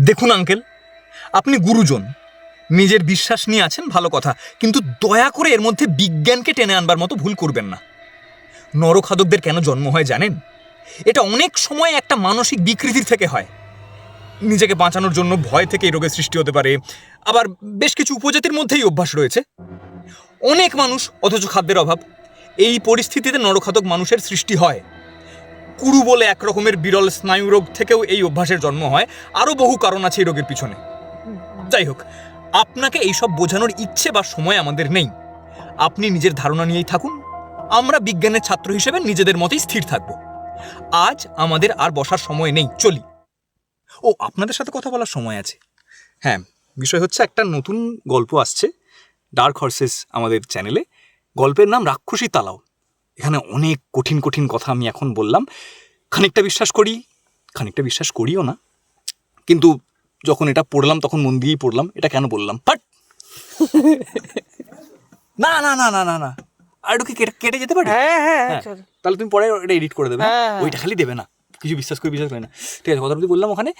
দেখুন আঙ্কেল, আপনি গুরুজন, নিজের বিশ্বাস নিয়ে আছেন, ভালো কথা, কিন্তু দয়া করে এর মধ্যে বিজ্ঞানকে টেনে আনবার মতো ভুল করবেন না। নরখাদকদের কেন জন্ম হয় জানেন? এটা অনেক সময় একটা মানসিক বিকৃতির থেকে হয়। নিজেকে বাঁচানোর জন্য ভয় থেকে এই রোগের সৃষ্টি হতে পারে। আবার বেশ কিছু উপজাতির মধ্যেই অভ্যাস রয়েছে। অনেক মানুষ অথচ খাদ্যের অভাব। এই পরিস্থিতিতে নরখাদক মানুষের সৃষ্টি হয়। কুরু বলে এক রকমের বিরল স্নায়ু রোগ থেকেও এই অভ্যাসের জন্ম হয়। আরও বহু কারণ আছে এই রোগের পিছনে। যাই হোক, আপনাকে এইসব বোঝানোর ইচ্ছে বা সময় আমাদের নেই। আপনি নিজের ধারণা নিয়েই থাকুন, আমরা বিজ্ঞানের ছাত্র হিসেবে নিজেদের মতেই স্থির থাকব। আজ আমাদের আর বসার সময় নেই, চলি। ও, আপনাদের সাথে কথা বলার সময় আছে। হ্যাঁ, বিষয় হচ্ছে একটা নতুন গল্প আসছে ডার্ক হর্সেস আমাদের চ্যানেলে। গল্পের নাম রাক্ষসী তালাও। এখানে অনেক কঠিন কঠিন কথা আমি এখন বললাম। খানিকটা বিশ্বাস করি, খানিকটা বিশ্বাস করিও না, কিন্তু যখন এটা পড়লাম তখন মন দিয়েই পড়লাম। এটা কেন বললাম, বাট না না না না না না, আর একটু কি কেটে যেতে পারি? হ্যাঁ, তাহলে তুমি পরে এটা এডিট করে দেবে। হ্যাঁ। ওইটা খালি দেবে না, কিছু বিশ্বাস করে না। ঠিক আছে, কথা বললাম ওখানে।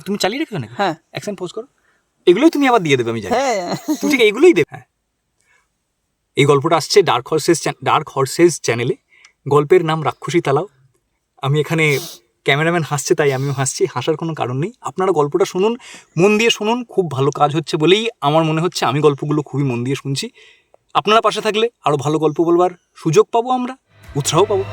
তুমি চালিয়ে রেখেছো নাকি? হ্যাঁ। অ্যাকশন পোজ করো। এগুলোই তুমি আবার দিয়ে দেবে, আমি জানি। হ্যাঁ। তুমি ঠিক এইগুলোই দেবে। হ্যাঁ, এই গল্পটা আসছে ডার্ক হর্সেস চ্যানেলে। গল্পের নাম রাক্ষসী তালাও। আমি এখানে, ক্যামেরাম্যান হাসছে তাই আমিও হাসছি, হাসার কোনো কারণ নেই। আপনারা গল্পটা শুনুন, মন দিয়ে শুনুন। খুব ভালো কাজ হচ্ছে বলেই আমার মনে হচ্ছে আমি গল্পগুলো খুবই মন দিয়ে শুনছি। আপনারা পাশে থাকলে আরও ভালো গল্প বলবার সুযোগ পাবো, আমরা উৎসাহ পাবো।